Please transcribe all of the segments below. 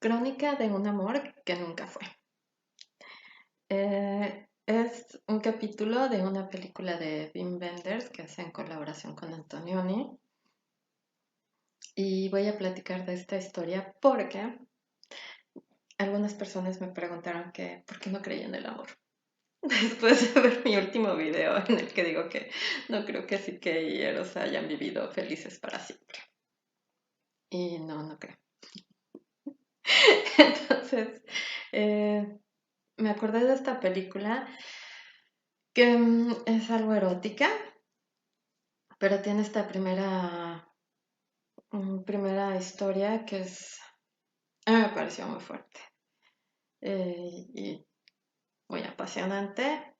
Crónica de un amor que nunca fue. Es un capítulo de una película de Wim Wenders que hace en colaboración con Antonioni. Y voy a platicar de esta historia porque algunas personas me preguntaron que por qué no creía en el amor. Después de ver mi último video en el que digo que no creo que sí que y Eros hayan vivido felices para siempre. Y no creo. Entonces, me acordé de esta película que es algo erótica, pero tiene esta primera historia que a mí me pareció muy fuerte y muy apasionante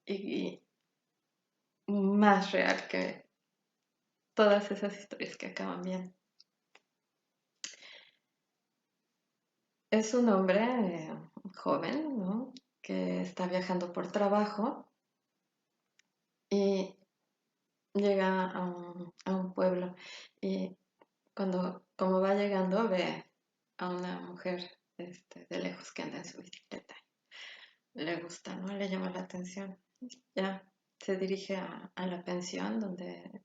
y más real que todas esas historias que acaban bien. Es un hombre joven, ¿no? Que está viajando por trabajo y llega a un pueblo y como va llegando ve a una mujer de lejos que anda en su bicicleta. Le gusta, ¿no? Le llama la atención. Ya se dirige a la pensión donde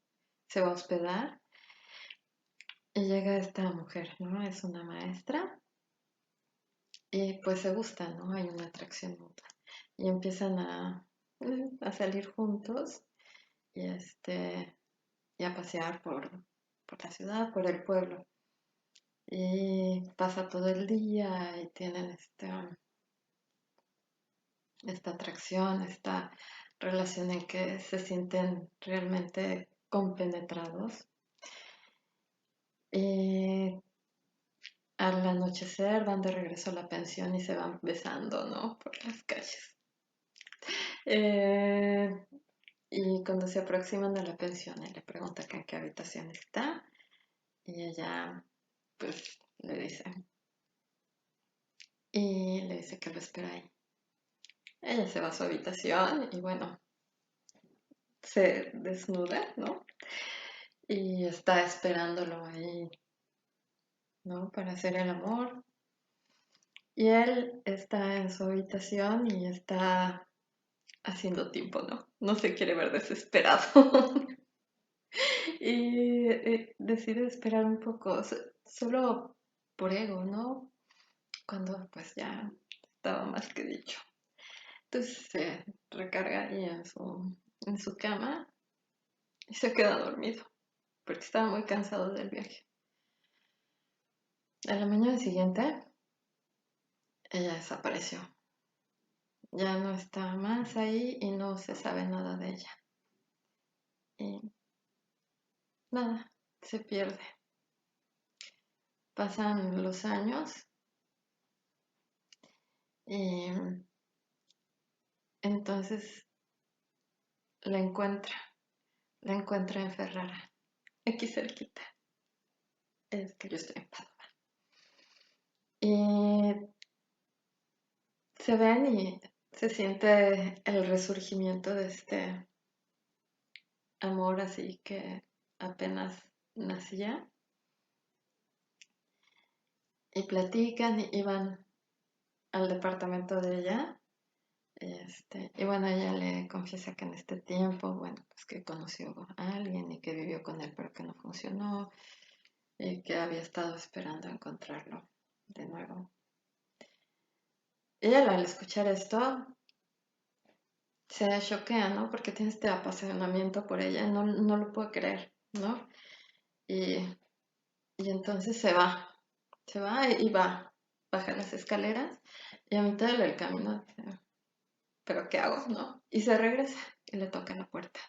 se va a hospedar y llega esta mujer, ¿no? Es una maestra y pues se gustan, ¿no? Hay una atracción mutua y empiezan a salir juntos y y a pasear por la ciudad, por el pueblo. Y pasa todo el día y tienen esta atracción, esta relación en que se sienten realmente compenetrados. Y al anochecer van de regreso a la pensión y se van besando, ¿no? Por las calles. Eh, y cuando se aproximan a la pensión, él le pregunta que en qué habitación está y ella, pues, le dice que lo espera ahí. Ella se va a su habitación y bueno, se desnuda, ¿no? Y está esperándolo ahí, ¿no? Para hacer el amor. Y él está en su habitación y está haciendo tiempo, ¿no? No se quiere ver desesperado. Y decide esperar un poco, solo por ego, ¿no? Cuando pues ya estaba más que dicho. Entonces se recarga ahí en su cama y se queda dormido, porque estaba muy cansado del viaje. A la mañana siguiente, ella desapareció. Ya no está más ahí y no se sabe nada de ella. Y nada, se pierde. Pasan los años y entonces la encuentra. La encuentra en Ferrara, aquí cerquita. Es que yo estoy en Padua. Y se ven y se siente el resurgimiento de este amor así que apenas nacía. Y platican y van al departamento de ella. Y bueno, ella le confiesa que en este tiempo, bueno, pues que conoció a alguien y que vivió con él, pero que no funcionó y que había estado esperando encontrarlo de nuevo. Ella al escuchar esto se choquea, ¿no? Porque tiene este apasionamiento por ella, no lo puede creer, ¿no? Y, y entonces se va y baja las escaleras y a mitad del camino dice, ¿pero qué hago, no? Y se regresa y le toca la puerta.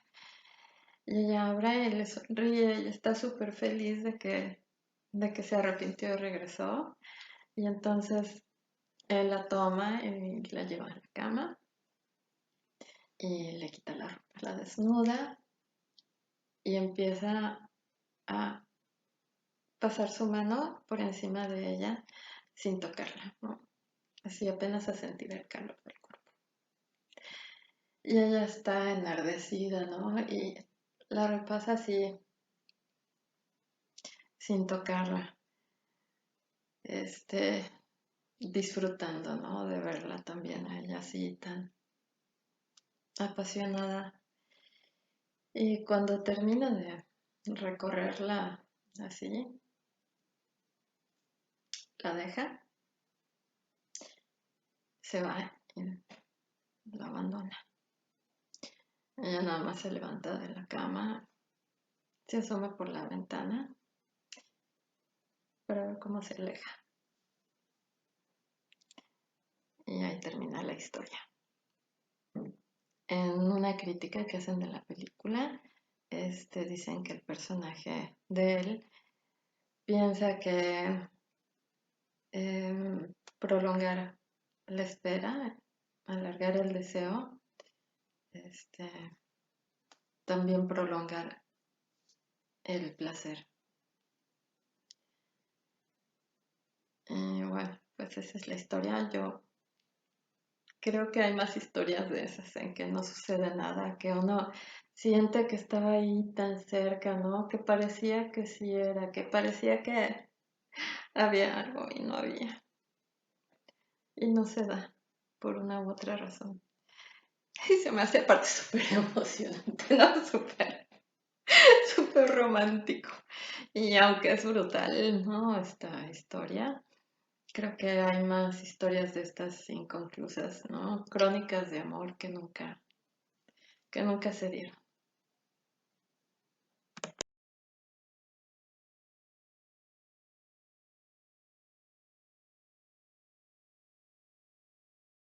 Y ella abre y le sonríe y está súper feliz de que se arrepintió y regresó. Y entonces él la toma y la lleva a la cama y le quita la ropa, la desnuda y empieza a pasar su mano por encima de ella sin tocarla, ¿no? Así apenas a sentir el calor del cuerpo. Y ella está enardecida, ¿no? Y la repasa así sin tocarla. este, disfrutando, ¿no? De verla también a ella así tan apasionada. Y cuando termina de recorrerla así, la deja, se va y la abandona. Ella nada más se levanta de la cama, se asoma por la ventana para ver cómo se aleja. Y ahí termina la historia. En una crítica que hacen de la película, dicen que el personaje de él piensa que prolongar la espera, alargar el deseo, este, también prolongar el placer. Y bueno, pues esa es la historia. Yo creo que hay más historias de esas en que no sucede nada, que uno siente que estaba ahí tan cerca, ¿no? Que parecía que sí era, que parecía que había algo y no había. Y no se da por una u otra razón. Y se me hace aparte súper emocionante, ¿no? Súper romántico. Y aunque es brutal, ¿no? Esta historia, creo que hay más historias de estas inconclusas, ¿no? Crónicas de amor que nunca se dieron.